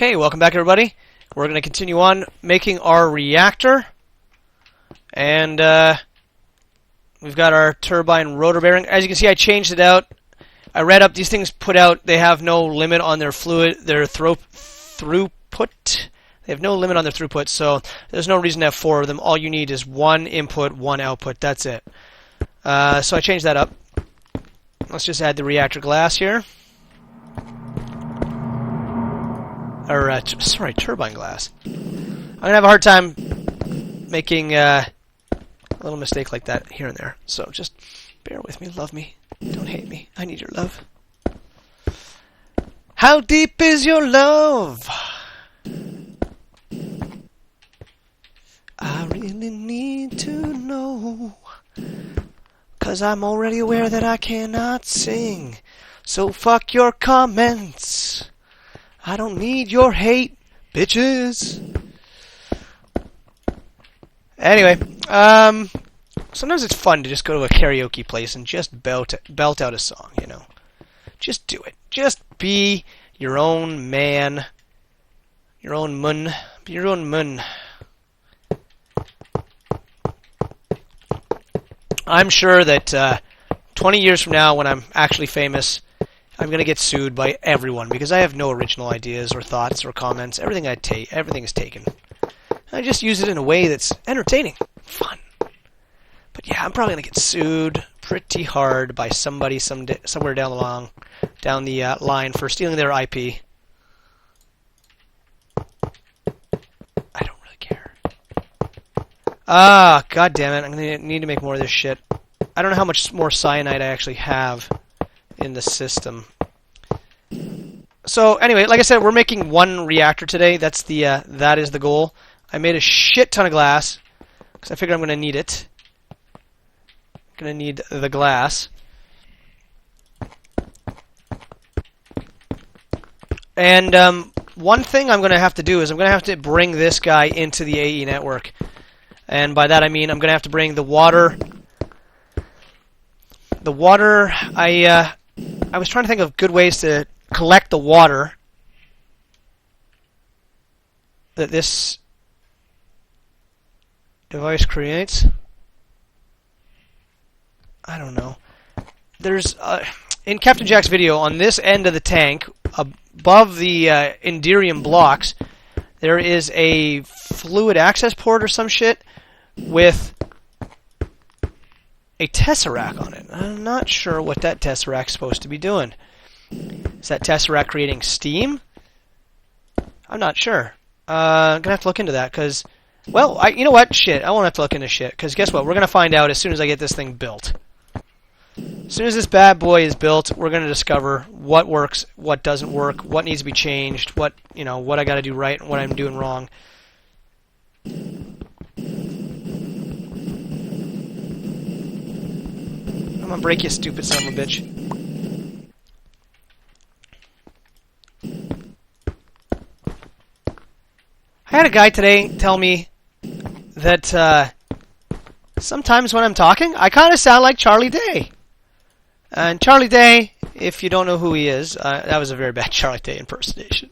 Okay, welcome back everybody. We're going to continue on making our reactor. And we've got our turbine rotor bearing. As you can see, I changed it out. I read up these things put out, they have no limit on their throughput. They have no limit on their throughput, so there's no reason to have 4 of them. All you need is 1 input, 1 output. That's it. So I changed that up. Let's just add the reactor glass here. Or, sorry, turbine glass. I'm going to have a hard time making a little mistake like that here and there. So just bear with me, love me. Don't hate me. I need your love. How deep is your love? I really need to know. 'Cause I'm already aware that I cannot sing. So fuck your comments. I don't need your hate, bitches. Anyway, sometimes it's fun to just go to a karaoke place and just belt out a song, you know. Just do it. Just be your own man. Your own mun. Be your own mun. I'm sure that 20 years from now, when I'm actually famous, I'm going to get sued by everyone because I have no original ideas or thoughts or comments. Everything is taken. I just use it in a way that's entertaining, fun. But yeah, I'm probably going to get sued pretty hard by somebody somewhere down the line for stealing their IP. I don't really care. Ah, god damn it! I'm going to need to make more of this shit. I don't know how much more cyanide I actually have in the system. So anyway, like I said, we're making 1 reactor today. That's that is the goal. I made a shit ton of glass because I figured I'm going to need it. I'm going to need the glass. And one thing I'm going to have to do is I'm going to have to bring this guy into the AE network. And by that I mean I'm going to have to bring the water. I was trying to think of good ways to collect the water that this device creates. I don't know. There's in Captain Jack's video on this end of the tank, above the Enderium blocks, there is a fluid access port or some shit with a tesseract on it. I'm not sure what that tesseract's supposed to be doing. Is that tesseract creating steam? I'm not sure. I'm gonna have to look into that because, well, you know what? Shit, I won't have to look into shit because guess what? We're gonna find out as soon as I get this thing built. As soon as this bad boy is built, we're gonna discover what works, what doesn't work, what needs to be changed, what I got to do right and what I'm doing wrong. I'm gonna break you, stupid son of a bitch. I had a guy today tell me that sometimes when I'm talking, I kind of sound like Charlie Day. And Charlie Day, if you don't know who he is, that was a very bad Charlie Day impersonation.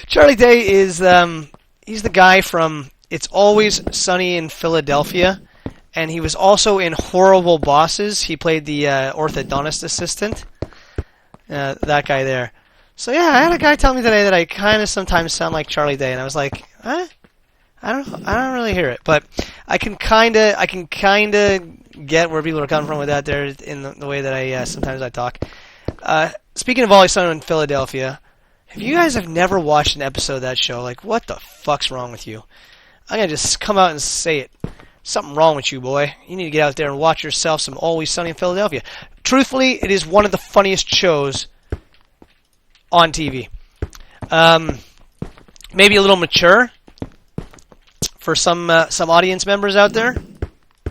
Charlie Day is he's the guy from It's Always Sunny in Philadelphia. And he was also in Horrible Bosses. He played the orthodontist assistant. That guy there. So yeah, I had a guy tell me today that I kind of sometimes sound like Charlie Day, and I was like, huh? I don't really hear it, but I can kind of get where people are coming from with that there in the way that I sometimes I talk. Speaking of Always Sunny in Philadelphia, if you guys have never watched an episode of that show, like what the fuck's wrong with you? I'm gonna just come out and say it. Something wrong with you, boy. You need to get out there and watch yourself some Always Sunny in Philadelphia. Truthfully, it is one of the funniest shows on TV. Maybe a little mature for some audience members out there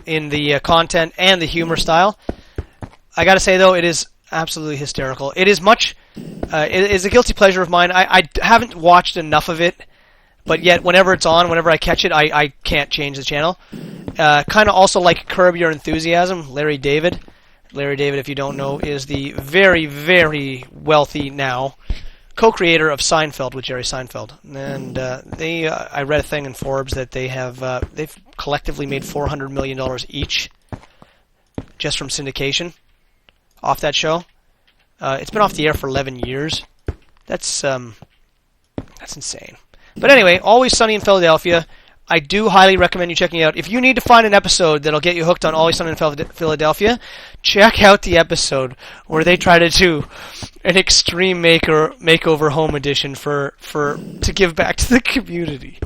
in the content and the humor style. I gotta say, though, it is absolutely hysterical. It is it is a guilty pleasure of mine. I haven't watched enough of it, but yet whenever it's on, whenever I catch it, I can't change the channel. Kind of also like Curb Your Enthusiasm, Larry David. Larry David, if you don't know, is the very, very wealthy now co-creator of Seinfeld with Jerry Seinfeld, and I read a thing in Forbes that they've collectively made $400 million each just from syndication off that show. It's been off the air for 11 years. That's insane. But anyway, Always Sunny in Philadelphia. I do highly recommend you checking it out. If you need to find an episode that'll get you hooked on Always Sunny in Philadelphia, check out the episode where they try to do an extreme makeover home edition to give back to the community.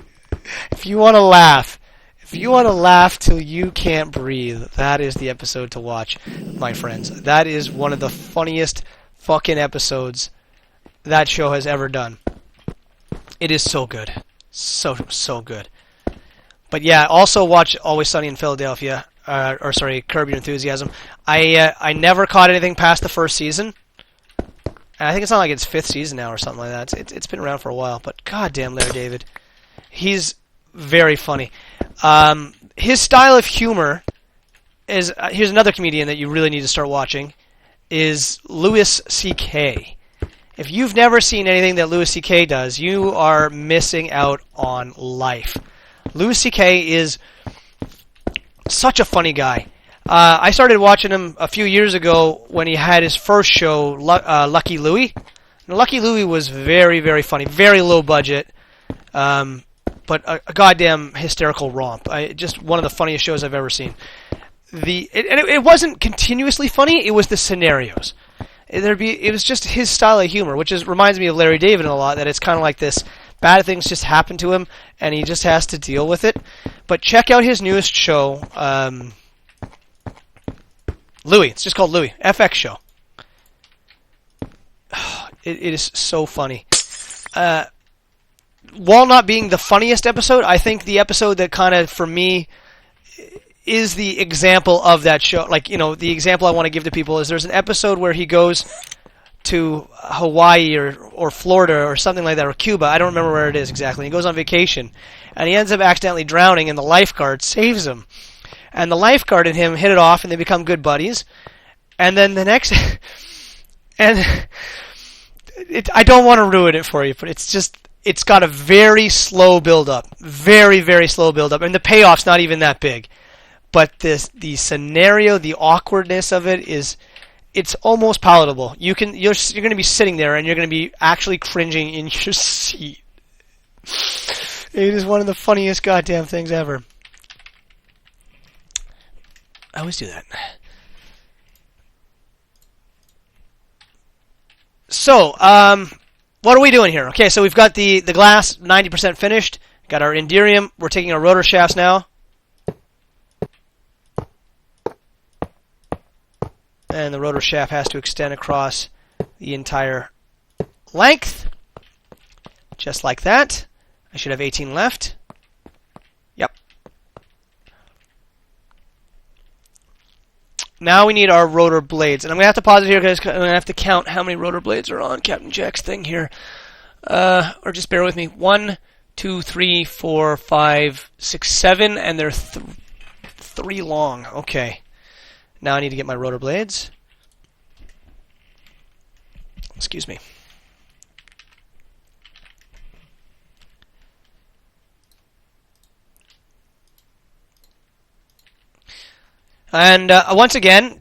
If you want to laugh till you can't breathe, that is the episode to watch, my friends. That is one of the funniest fucking episodes that show has ever done. It is so good. So good. But yeah, also watch Always Sunny in Philadelphia. Curb Your Enthusiasm. I never caught anything past the first season. And I think it's not like it's 5th season now or something like that. It's been around for a while. But goddamn, Larry David. He's very funny. His style of humor is... here's another comedian that you really need to start watching. Is Louis C.K. If you've never seen anything that Louis C.K. does, you are missing out on life. Louis C.K. is such a funny guy. I started watching him a few years ago when he had his first show, Lucky Louie. And Lucky Louie was very, very funny, very low budget, but a goddamn hysterical romp. Just one of the funniest shows I've ever seen. It wasn't continuously funny, it was the scenarios. It was just his style of humor, which reminds me of Larry David a lot, that it's kind of like this. Bad things just happen to him, and he just has to deal with it. But check out his newest show, Louie. It's just called Louie. FX show. It is so funny. While not being the funniest episode, I think the episode that kind of, for me, is the example of that show. Like, the example I want to give to people is there's an episode where he goes to Hawaii or Florida or something like that, or Cuba. I don't remember where it is exactly. He goes on vacation, and he ends up accidentally drowning, and the lifeguard saves him. And the lifeguard and him hit it off, and they become good buddies. And then the next... and I don't want to ruin it for you, but it's got a very slow build-up. Very, very slow build-up. And the payoff's not even that big. But the scenario, the awkwardness of it is... It's almost palatable. You're going to be sitting there and you're going to be actually cringing in your seat. It is one of the funniest goddamn things ever. I always do that. So, what are we doing here? Okay, so we've got the glass 90% finished. Got our Enderium. We're taking our rotor shafts now. And the rotor shaft has to extend across the entire length. Just like that. I should have 18 left. Yep. Now we need our rotor blades. And I'm going to have to pause it here because I'm going to have to count how many rotor blades are on Captain Jack's thing here. Or just bear with me. 1, 2, 3, 4, 5, 6, 7. And they're 3 long. Okay. Now I need to get my rotor blades. Excuse me. And once again,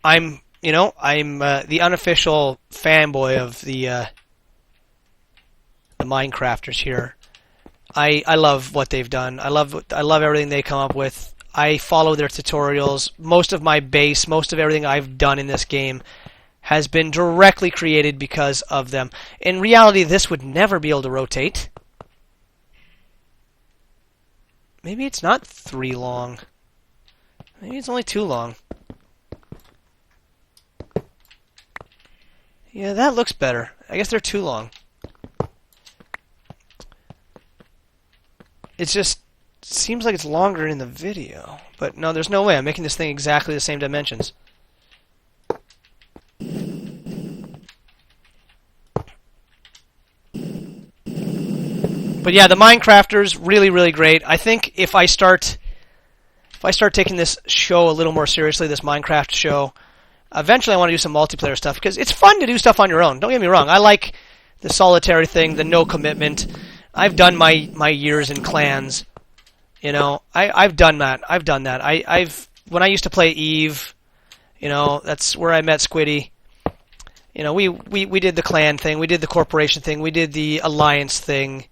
I'm the unofficial fanboy of the Minecrafters here. I love what they've done. I love everything they come up with. I follow their tutorials. Most of my base, most of everything I've done in this game has been directly created because of them. In reality, this would never be able to rotate. Maybe it's not 3 long. Maybe it's only 2 long. Yeah, that looks better. I guess they're 2 long. It's just... seems like it's longer in the video. But no, there's no way. I'm making this thing exactly the same dimensions. But yeah, the Minecrafters, really, really great. I think if I start taking this show a little more seriously, this Minecraft show, eventually I want to do some multiplayer stuff, because it's fun to do stuff on your own. Don't get me wrong. I like the solitary thing, the no commitment. I've done my years in clans. You know, I've done that. I've done that. When I used to play Eve, you know, that's where I met Squiddy. You know, we did the clan thing, we did the corporation thing, we did the alliance thing.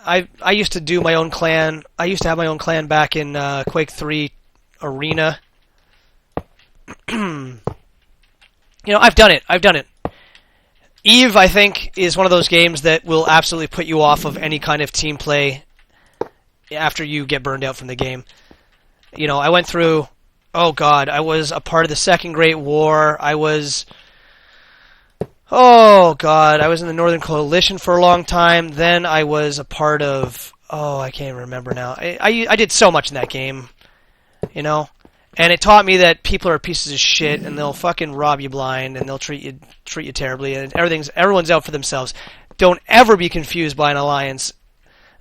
I used to do my own clan. I used to have my own clan back in Quake 3 Arena. You know, I've done it. I've done it. Eve, I think, is one of those games that will absolutely put you off of any kind of team play after you get burned out from the game. You know, I went through, oh God, I was a part of the Second Great War. I was in the Northern Coalition for a long time. Then I was a part of, I can't remember now. I did so much in that game, you know. And it taught me that people are pieces of shit, and they'll fucking rob you blind, and they'll treat you terribly, and everyone's out for themselves. Don't ever be confused by an alliance.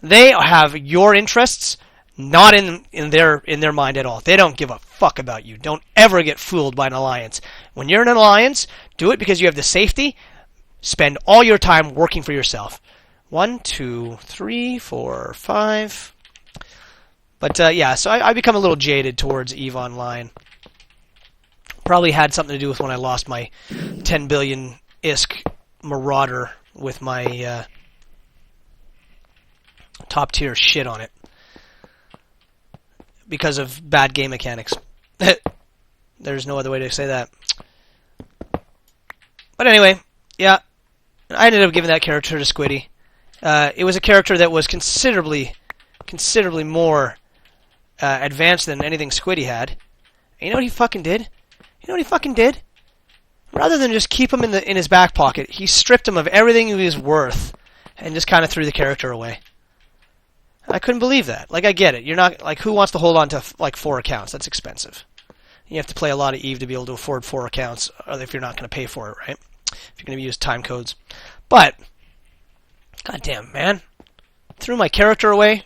They have your interests not in their mind at all. They don't give a fuck about you. Don't ever get fooled by an alliance. When you're in an alliance, do it because you have the safety. Spend all your time working for yourself. 1, 2, 3, 4, 5. But yeah, so I become a little jaded towards EVE Online. Probably had something to do with when I lost my 10 billion ISK Marauder with my top tier shit on it. Because of bad game mechanics. There's no other way to say that. But anyway, yeah, I ended up giving that character to Squiddy. It was a character that was considerably more advanced than anything Squiddy had. And you know what he fucking did? You know what he fucking did? Rather than just keep him in his back pocket, he stripped him of everything he was worth and just kind of threw the character away. I couldn't believe that. Like, I get it. You're not, like, who wants to hold on to, like, 4 accounts? That's expensive. You have to play a lot of EVE to be able to afford 4 accounts, or if you're not going to pay for it, right? If you're going to use time codes. But, goddamn, man. Threw my character away.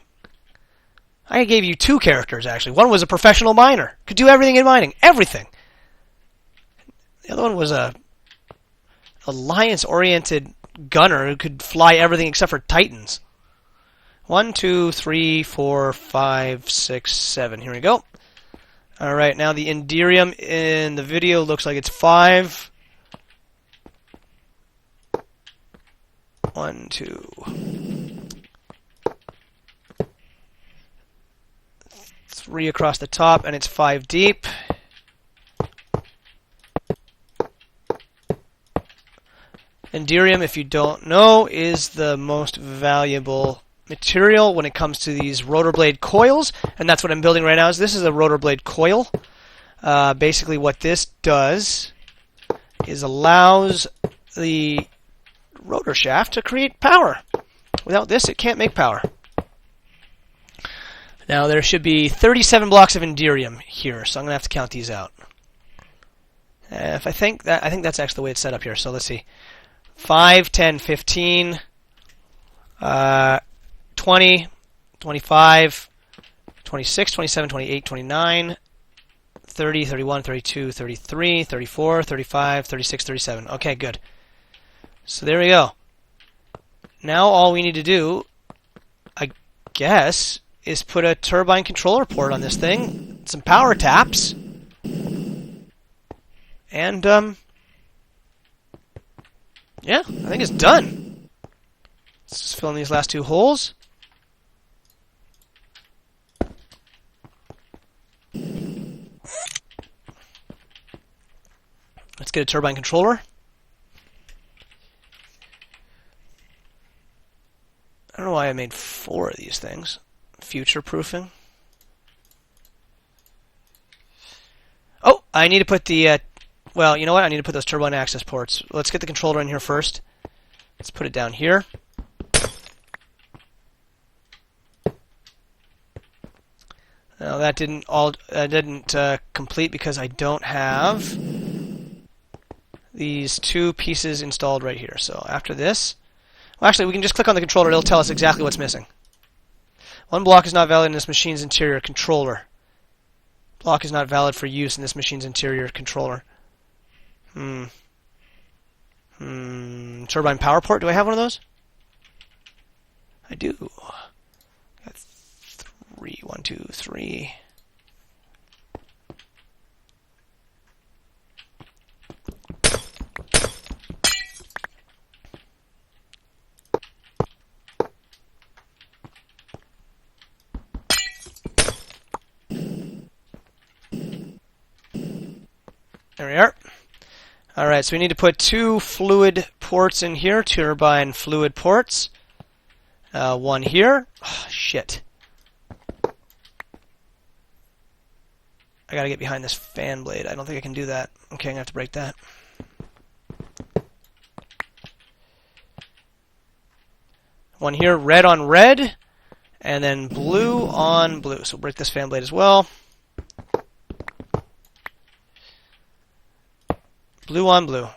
I gave you 2 characters, actually. One was a professional miner. Could do everything in mining. Everything. The other one was a alliance-oriented gunner who could fly everything except for Titans. 1, 2, 3, 4, 5, 6, 7. Here we go. Alright, now the Enderium in the video looks like it's 5. 1, 2. 3 across the top, and it's 5 deep. Enderium, if you don't know, is the most valuable material when it comes to these rotor blade coils, and that's what I'm building right now. This is a rotor blade coil. Basically what this does is allows the rotor shaft to create power. Without this, it can't make power. Now there should be 37 blocks of Enderium here, so I'm going to have to count these out. I think that's actually the way it's set up here, so let's see. 5, 10, 15, 20, 25, 26, 27, 28, 29, 30, 31, 32, 33, 34, 35, 36, 37. Okay, good. So there we go. Now all we need to do, I guess, is put a turbine controller port on this thing, some power taps, and yeah, I think it's done. Let's just fill in these last 2 holes. Let's get a turbine controller. I don't know why I made 4 of these things. Future-proofing. Oh, I need to put the... well, you know what? I need to put those turbine access ports. Let's get the controller in here first. Let's put it down here. Now that didn't complete because I don't have these 2 pieces installed right here. So after this, well, actually, we can just click on the controller. It'll tell us exactly what's missing. 1 block is not valid in this machine's interior controller. Block is not valid for use in this machine's interior controller. Turbine power port. Do I have one of those? I do. Got 3. 1, 2, 3. There we are. Alright, so we need to put 2 fluid ports in here, turbine fluid ports. 1 here. Oh, shit. I gotta get behind this fan blade. I don't think I can do that. Okay, I'm gonna have to break that. One here, red on red, and then blue on blue. So we'll break this fan blade as well. Blue on blue.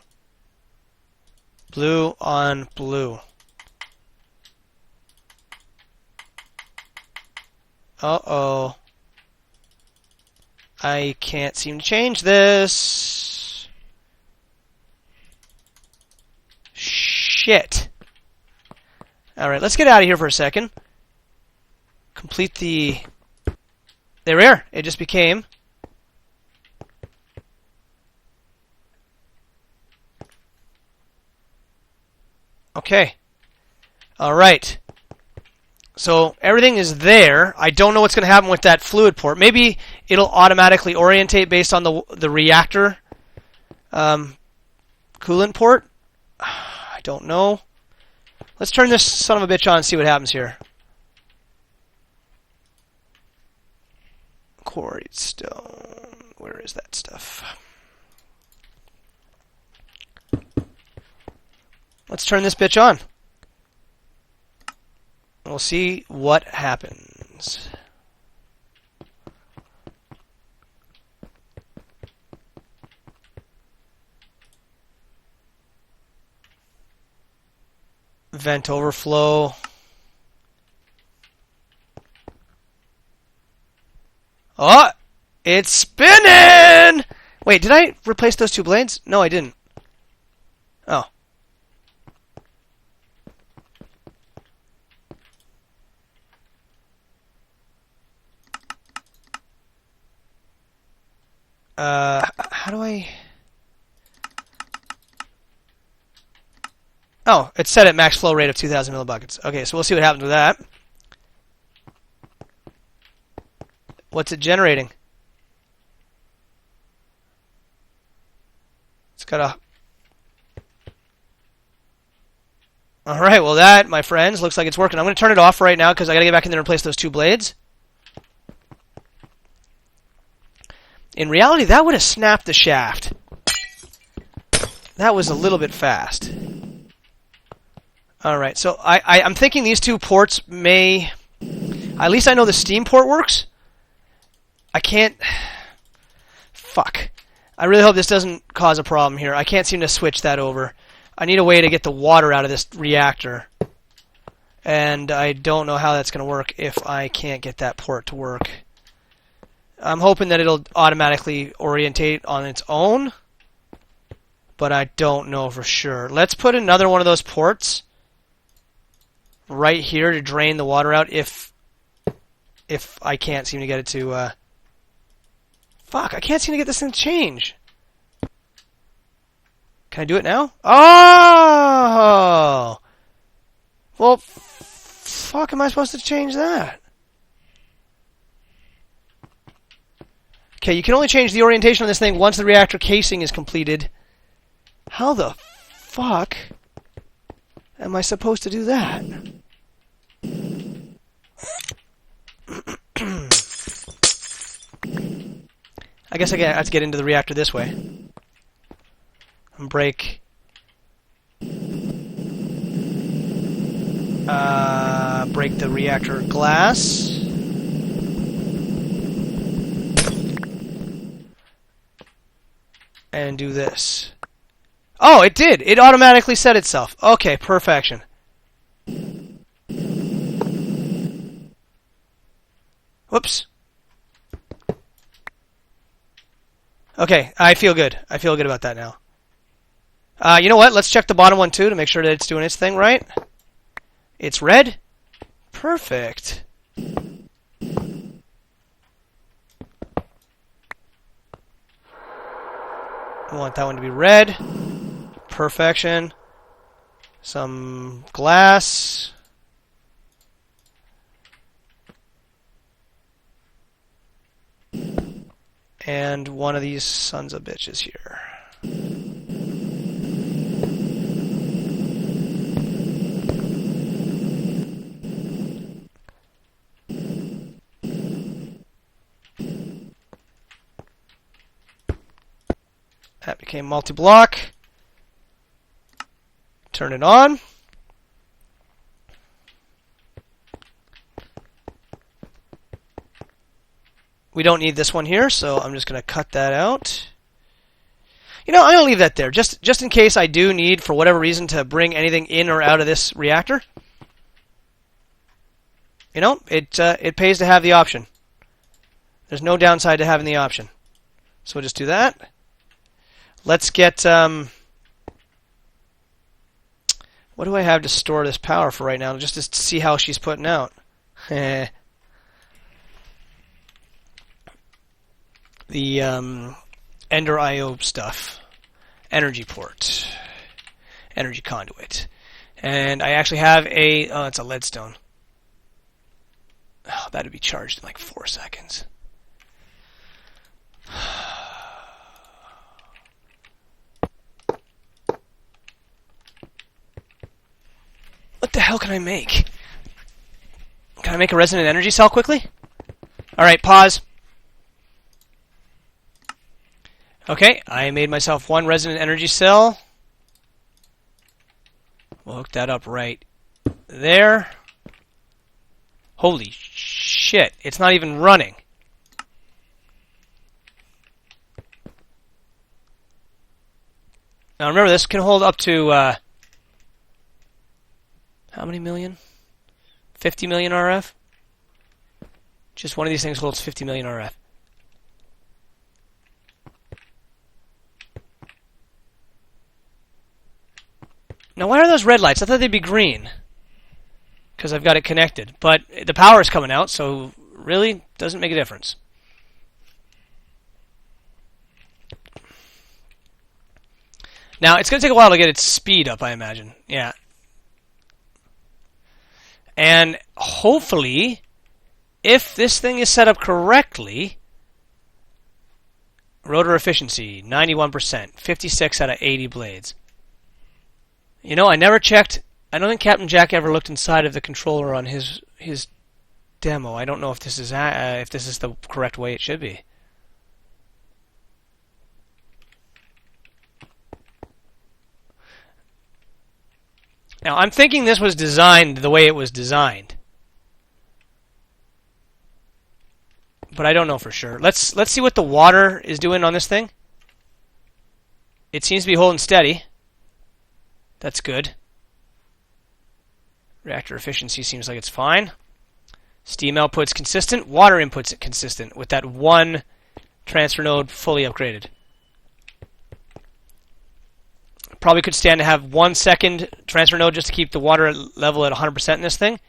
Blue on blue. Uh-oh. I can't seem to change this. Shit. Alright, let's get out of here for a second. Complete the... There we are. It just became... Okay. Alright. So everything is there. I don't know what's going to happen with that fluid port. Maybe it'll automatically orientate based on the reactor coolant port. I don't know. Let's turn this son of a bitch on and see what happens here. Quarried stone. Where is that stuff? Let's turn this bitch on. We'll see what happens. Vent overflow. Oh! It's spinning! Wait, did I replace those 2 blades? No, I didn't. Oh. How do I... Oh, it's set at max flow rate of 2,000 millibuckets. Okay, so we'll see what happens with that. What's it generating? It's got a... Alright, well that, my friends, looks like it's working. I'm going to turn it off right now because I got to get back in there and replace those 2 blades. In reality, that would have snapped the shaft. That was a little bit fast. Alright, so I'm thinking these 2 ports may... At least I know the steam port works. I can't... Fuck. I really hope this doesn't cause a problem here. I can't seem to switch that over. I need a way to get the water out of this reactor. And I don't know how that's going to work if I can't get that port to work. I'm hoping that it'll automatically orientate on its own. But I don't know for sure. Let's put another one of those ports right here to drain the water out if I can't seem to get it to... Fuck, I can't seem to get this thing to change. Can I do it now? Oh! Well, fuck am I supposed to change that? Okay, you can only change the orientation on this thing once the reactor casing is completed. How the fuck am I supposed to do that? I guess I have to get into the reactor this way. And break... break the reactor glass. And do this. Oh, it did! It automatically set itself. Okay, perfection. Whoops. Okay, I feel good. I feel good about that now. You know what? Let's check the bottom one too to make sure that it's doing its thing right. It's red. Perfect. I want that one to be red. Perfection. Some glass. And one of these sons of bitches here. That became multi-block. Turn it on. We don't need this one here, so I'm just going to cut that out. You know, I'm going to leave that there, just in case I do need, for whatever reason, to bring anything in or out of this reactor. You know, it pays to have the option. There's no downside to having the option. So we'll just do that. Let's get... what do I have to store this power for right now, just to see how she's putting out? The Ender IO stuff. Energy port. Energy conduit. And I actually have a... oh, it's a leadstone. Oh, that'd be charged in like 4 seconds. What the hell can I make? Can I make a resonant energy cell quickly? Alright, pause. Okay, I made myself one resonant energy cell. We'll hook that up right there. Holy shit, it's not even running. Now remember, this can hold up to, how many million? 50 million RF? Just one of these things holds 50 million RF. Now, why are those red lights? I thought they'd be green. Because I've got it connected. But the power is coming out, so really doesn't make a difference. Now, it's going to take a while to get its speed up, I imagine. Yeah. And hopefully, if this thing is set up correctly, rotor efficiency, 91%, 56 out of 80 blades. You know, I never checked. I don't think Captain Jack ever looked inside of the controller on his demo. I don't know if this is the correct way it should be. Now, I'm thinking this was designed the way it was designed. But I don't know for sure. Let's see what the water is doing on this thing. It seems to be holding steady. That's good. Reactor efficiency seems like it's fine. Steam output's consistent. Water input's consistent with that one transfer node fully upgraded. Probably could stand to have 1 second transfer node just to keep the water level at 100% in this thing.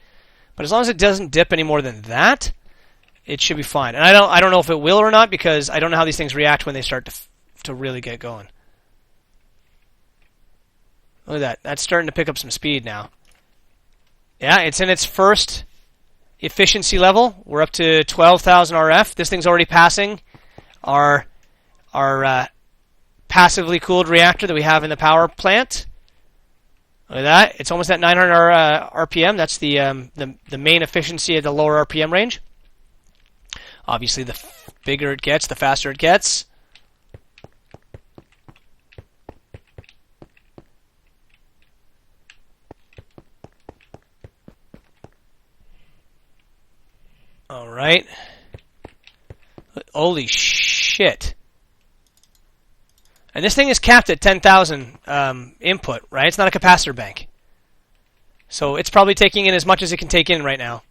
But as long as it doesn't dip any more than that, it should be fine. And I don't know if it will or not, because I don't know how these things react when they start to really get going. Look at that. That's starting to pick up some speed now. Yeah, it's in its first efficiency level. We're up to 12,000 RF. This thing's already passing our passively cooled reactor that we have in the power plant. Look at that. It's almost at 900 RPM. That's the main efficiency at the lower RPM range. Obviously, the bigger it gets, the faster it gets. All right. Holy shit. And this thing is capped at 10,000 input, right? It's not a capacitor bank. So it's probably taking in as much as it can take in right now.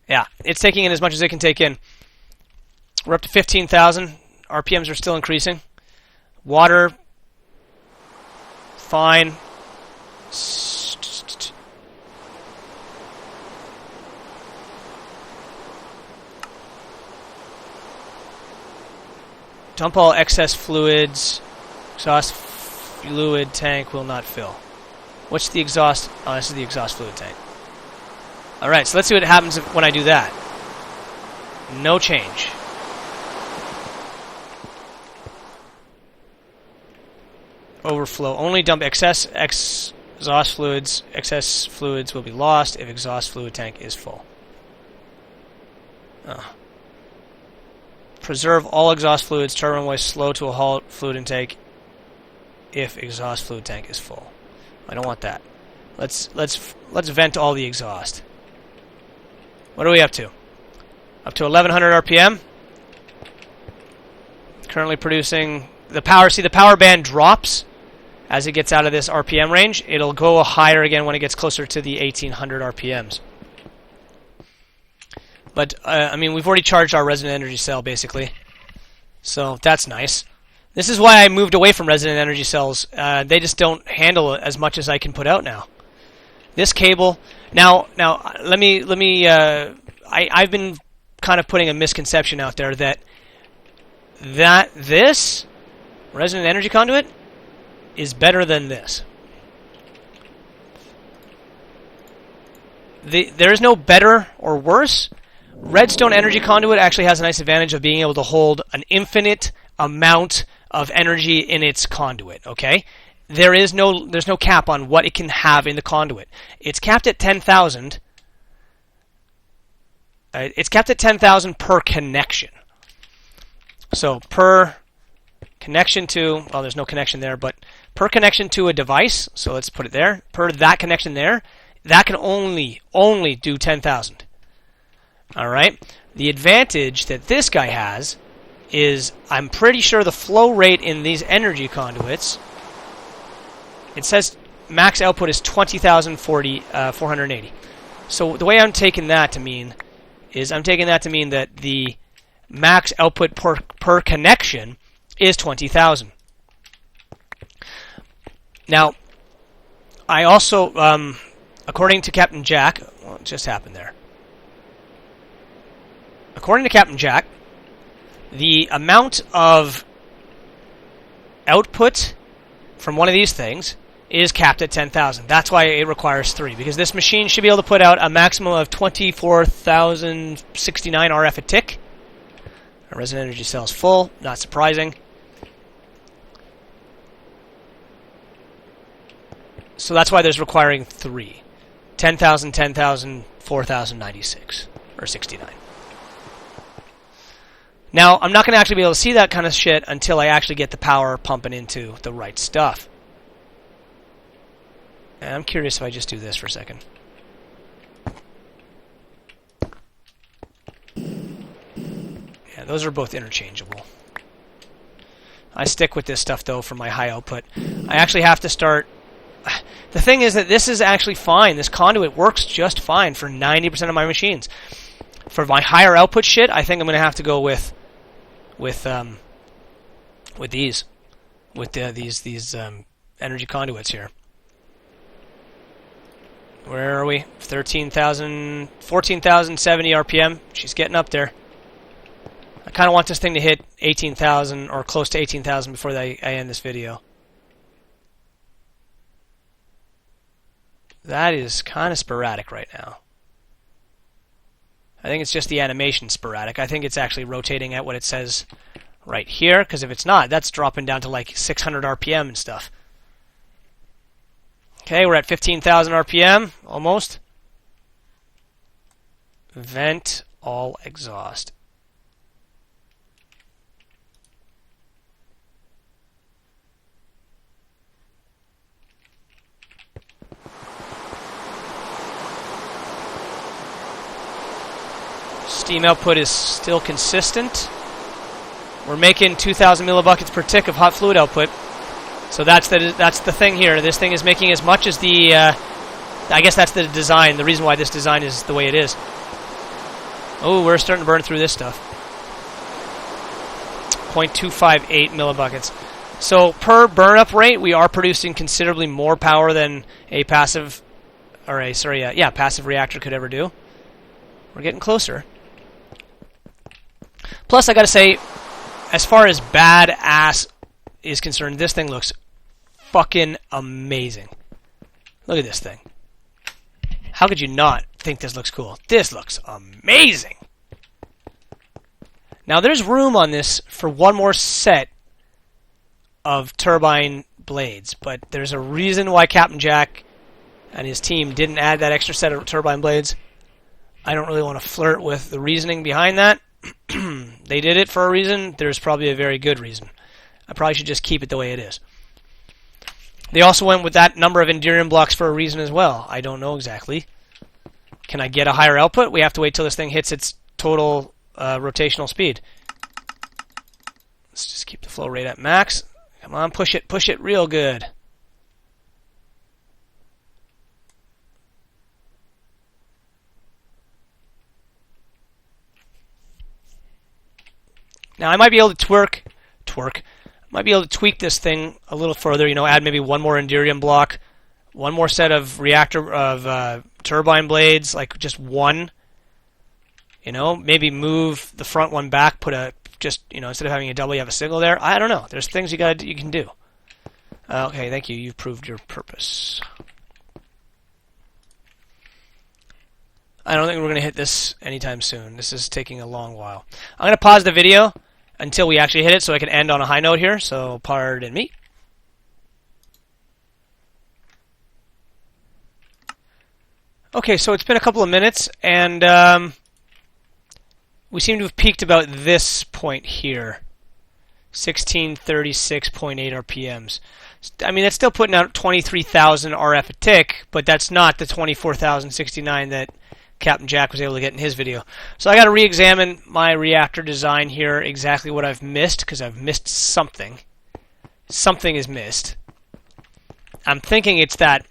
Yeah, it's taking in as much as it can take in. We're up to 15,000. RPMs are still increasing. Water, fine. Dump all excess fluids. Exhaust fluid tank will not fill. What's the exhaust? Oh, this is the exhaust fluid tank. Alright, so let's see what happens when I do that. No change. Overflow. Only dump excess exhaust fluids. Excess fluids will be lost if exhaust fluid tank is full. Oh. Preserve all exhaust fluids. Turbine will slow to a halt. Fluid intake if exhaust fluid tank is full. I don't want that. Let's vent all the exhaust. What are we up to? Up to 1100 RPM. Currently producing the power. See, the power band drops as it gets out of this RPM range. It'll go higher again when it gets closer to the 1800 RPMs. But, I mean, we've already charged our resident energy cell, basically. So, that's nice. This is why I moved away from resident energy cells. They just don't handle as much as I can put out now. This cable... Now, let me... I've been kind of putting a misconception out there that this resident energy conduit is better than this. There is no better or worse. Redstone energy conduit actually has a nice advantage of being able to hold an infinite amount of energy in its conduit, okay? There's no cap on what it can have in the conduit. It's capped at 10,000. It's capped at 10,000 per connection. So per connection to, well, there's no connection there, but per connection to a device, so let's put it there, per that connection there, that can only do 10,000. All right? The advantage that this guy has is I'm pretty sure the flow rate in these energy conduits, it says max output is 20,480. So the way I'm taking that to mean is I'm taking that to mean that the max output per connection is 20,000. Now, I also, according to Captain Jack, what just happened there? According to Captain Jack, the amount of output from one of these things is capped at 10,000. That's why it requires 3, because this machine should be able to put out a maximum of 24,069 RF a tick. Our resident energy cell is full, not surprising. So that's why there's requiring 3. 10,000, 10,000, 4,096, or 69. Now, I'm not going to actually be able to see that kind of shit until I actually get the power pumping into the right stuff. And I'm curious if I just do this for a second. Yeah, those are both interchangeable. I stick with this stuff, though, for my high output. I actually have to start... The thing is that this is actually fine. This conduit works just fine for 90% of my machines. For my higher output shit, I think I'm going to have to go with these energy conduits here. Where are we? 14,070 RPM. She's getting up there. I kind of want this thing to hit 18,000 or close to 18,000 before I end this video. That is kind of sporadic right now. I think it's just the animation sporadic. I think it's actually rotating at what it says right here, because if it's not, that's dropping down to like 600 RPM and stuff. Okay, we're at 15,000 RPM, almost. Vent all exhaust. Steam output is still consistent. We're making 2,000 millibuckets per tick of hot fluid output. So that's the thing here. This thing is making as much as the... I guess that's the design, the reason why this design is the way it is. Oh, we're starting to burn through this stuff. 0.258 millibuckets. So per burn-up rate, we are producing considerably more power than a passive, or a passive reactor could ever do. We're getting closer. Plus, I gotta say, as far as badass is concerned, this thing looks fucking amazing. Look at this thing. How could you not think this looks cool? This looks amazing. Now, there's room on this for one more set of turbine blades, but there's a reason why Captain Jack and his team didn't add that extra set of turbine blades. I don't really want to flirt with the reasoning behind that. They did it for a reason. There's probably a very good reason. I probably should just keep it the way it is. They also went with that number of Endurium blocks for a reason as well. I don't know exactly. Can I get a higher output? We have to wait till this thing hits its total rotational speed. Let's just keep the flow rate at max. Come on, push it real good. Now I might be able to might be able to tweak this thing a little further. You know, add maybe one more Endurium block, one more set of turbine blades, like just one. You know, maybe move the front one back, put a instead of having a double, you have a single there. I don't know. There's things you can do. Okay, thank you. You've proved your purpose. I don't think we're going to hit this anytime soon. This is taking a long while. I'm going to pause the video until we actually hit it so I can end on a high note here. So pardon me. Okay, so it's been a couple of minutes, and we seem to have peaked about this point here. 1636.8 RPMs. I mean, that's still putting out 23,000 RF a tick, but that's not the 24,069 that Captain Jack was able to get in his video. So I got to re-examine my reactor design here, exactly what I've missed, because I've missed something. Something is missed. I'm thinking it's that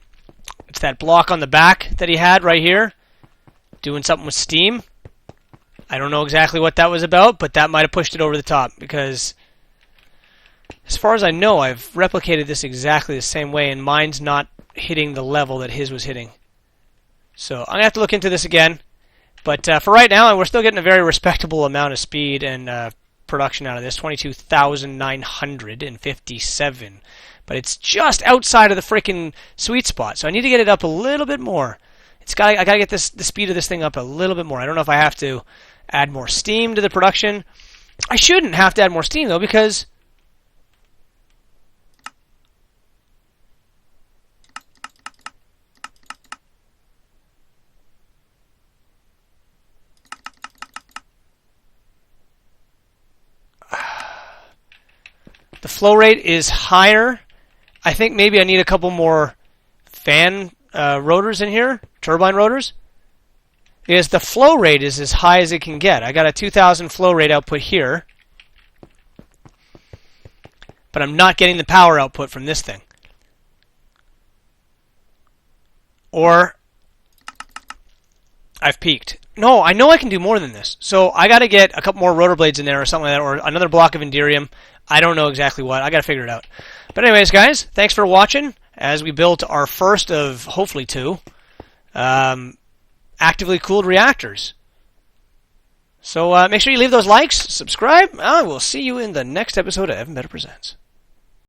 block on the back that he had right here, doing something with steam. I don't know exactly what that was about, but that might have pushed it over the top, because as far as I know, I've replicated this exactly the same way, and mine's not hitting the level that his was hitting. So I'm going to have to look into this again. But for right now, we're still getting a very respectable amount of speed and production out of this, 22,957. But it's just outside of the freaking sweet spot, so I need to get it up a little bit more. I got to get the speed of this thing up a little bit more. I don't know if I have to add more steam to the production. I shouldn't have to add more steam, though, because the flow rate is higher. I think maybe I need a couple more fan rotors in here, turbine rotors, because the flow rate is as high as it can get. I got a 2,000 flow rate output here, but I'm not getting the power output from this thing. Or I've peaked. No, I know I can do more than this. So I got to get a couple more rotor blades in there or something like that, or another block of Endurium. I don't know exactly what. I got to figure it out. But anyways, guys, thanks for watching as we built our first of hopefully 2 actively cooled reactors. So make sure you leave those likes, subscribe. I will see you in the next episode of Evan Better Presents.